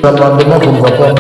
L'amendement qu'on va pas.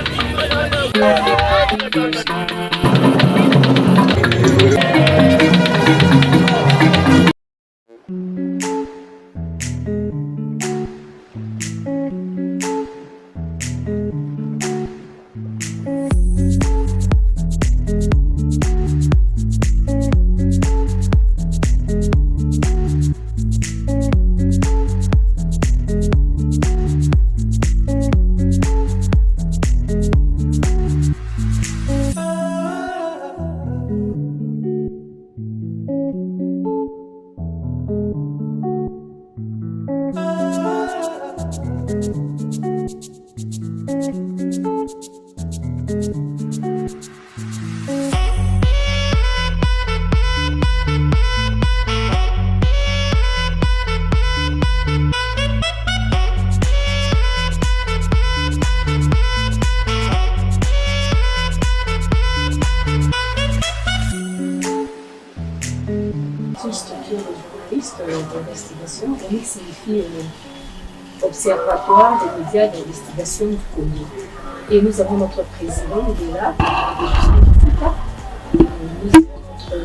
Une structure de journalistes d'investigation, REMIC signifie Observatoire des médias d'investigation du Congo. Et nous avons notre président, il est là, nous avons notre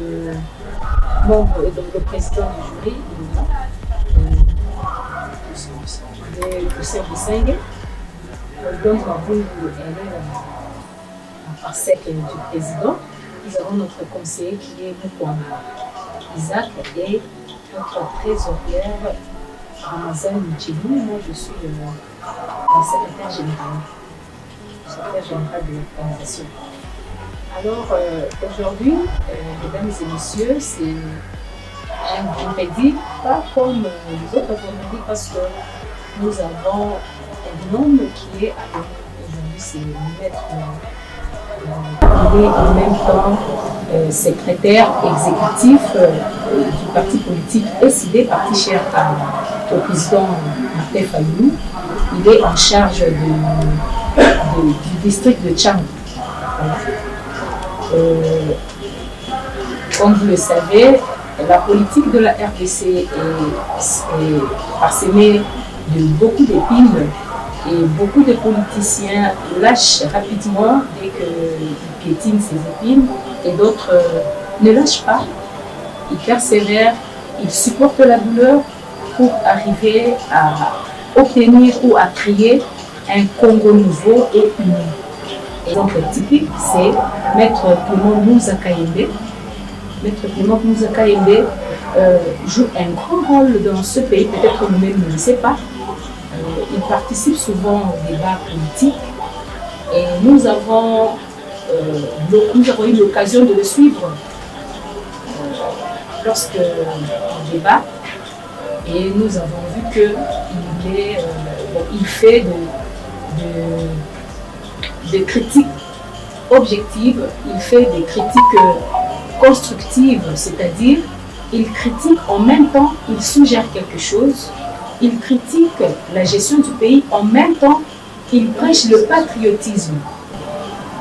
membre, et donc le président du jury, il est là, le chef de Sengue. Donc, elle est en parsec du président. Nous avons notre conseiller qui est Mukwamba Isaac et notre trésorière Ramazan Michilou. Moi, je suis la secrétaire générale de l'organisation. Alors, aujourd'hui, mesdames et messieurs, c'est un vendredi, pas comme les autres vendredis, parce que nous avons un homme qui est à l'heure. Aujourd'hui, c'est le maître. Il est en même temps secrétaire exécutif du parti politique SID, parti cher au président Martin Fayulu. Il est en charge du district de Tchang. Voilà. Comme vous le savez, la politique de la RDC est parsemée de beaucoup d'épines. Et beaucoup de politiciens lâchent rapidement dès qu'ils piétinent ces épines, et d'autres ne lâchent pas. Ils persévèrent, ils supportent la douleur pour arriver à obtenir ou à créer un Congo nouveau et uni. L'exemple typique, c'est Maître Clément Moussa Kayembe. Maître Clément Moussa Kayembe joue un grand rôle dans ce pays, peut-être nous-mêmes ne le savons pas. Il participe souvent aux débats politiques et nous avons eu l'occasion de le suivre lorsque on débat, et nous avons vu qu'il fait des critiques objectives, il fait des critiques constructives, c'est-à-dire il critique en même temps, il suggère quelque chose. Il critique la gestion du pays, en même temps qu'il prêche le patriotisme.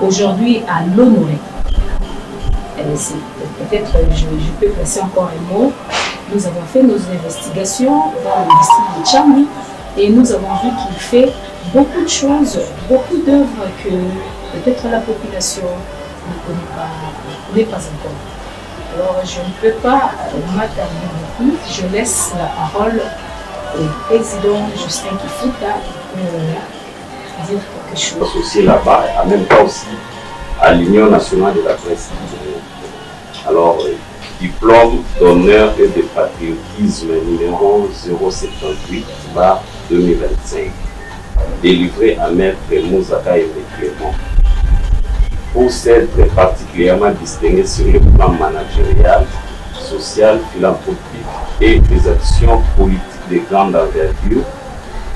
Aujourd'hui, à l'honorer, peut-être je peux placer encore un mot, nous avons fait nos investigations dans le district de Tchang et nous avons vu qu'il fait beaucoup de choses, beaucoup d'œuvres que peut-être la population ne connaît pas encore. Alors je ne peux pas m'attarder beaucoup, je laisse la parole au président Justin Kifuta dire quelque chose. Associé là-bas, en même temps aussi à l'Union nationale de la presse. Alors, diplôme d'honneur et de patriotisme numéro 078/2025, délivré à Maître Moussa Kayembe Clément, pour s'être particulièrement distingué sur le plan managérial, social, philanthropique et des actions politiques de grande envergure,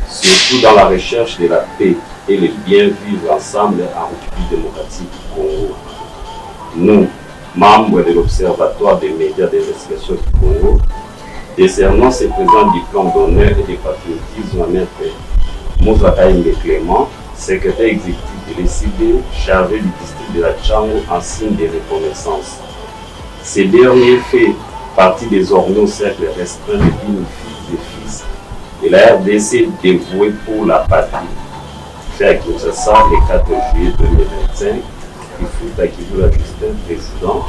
surtout dans la recherche de la paix et le bien vivre ensemble en République démocratique du Congo. Nous, membres de l'Observatoire des médias d'investigation du Congo, décernons ce présent diplôme d'honneur et de patriotisme à Maître Moussa Kaïmbe Clément, secrétaire exécutif de l'ECD, chargé du district de la Tchango en signe de reconnaissance. Ce dernier fait partie désormais au cercle restreint de fille et fils de la RDC dévouée pour la patrie. Fait à Kinshasa le 4 juillet 2025, il faut acquérir la Justin, président.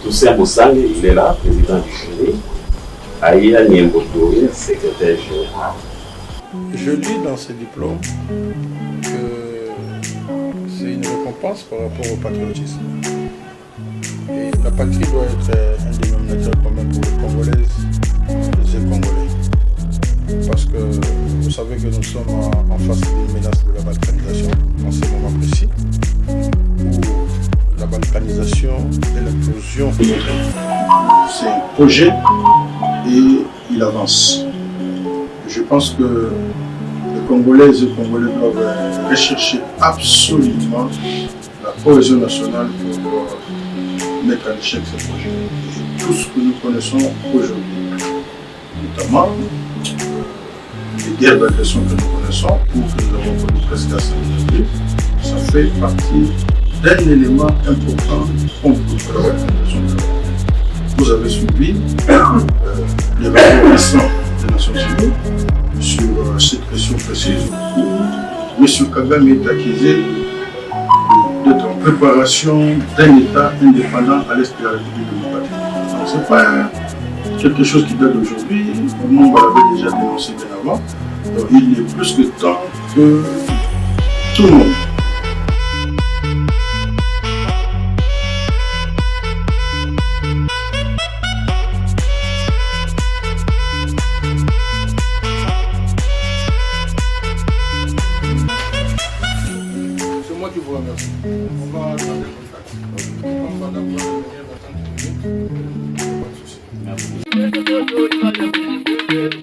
Toussaint Bosang, il est là, président du jury. Aïa Niembotori, secrétaire général. Je lis dans ce diplôme que c'est une récompense par rapport au patriotisme. Et la patrie doit être un dénominateur commun pour les Congolaises et les Congolais. Parce que vous savez que nous sommes en face d'une menace de la balkanisation en ce moment précis, où la balkanisation et l'implosion de c'est un projet et il avance. Je pense que les Congolaises et les Congolais doivent rechercher absolument la cohésion nationale pour mettre en échec ce projet. Et tout ce que nous connaissons aujourd'hui, notamment les guerres d'agression que nous connaissons, ou que nous avons connu presque à 5 minutes, ça fait partie d'un élément important contre la balkanisation de l'Europe. Vous avez suivi les rapports récents des Nations Unies sur cette question précise où M. Kagame est accusé d'être en préparation d'un État indépendant à l'est de la République démocratique. Donc ce n'est pas quelque chose qui date d'aujourd'hui, le monde l'avait déjà dénoncé bien avant. Donc il est plus que temps que tout le monde. C'est moi qui vous remercie. On va garder le contact. On va d'abord venir dans 30 minutes. Pas de souci. Merci.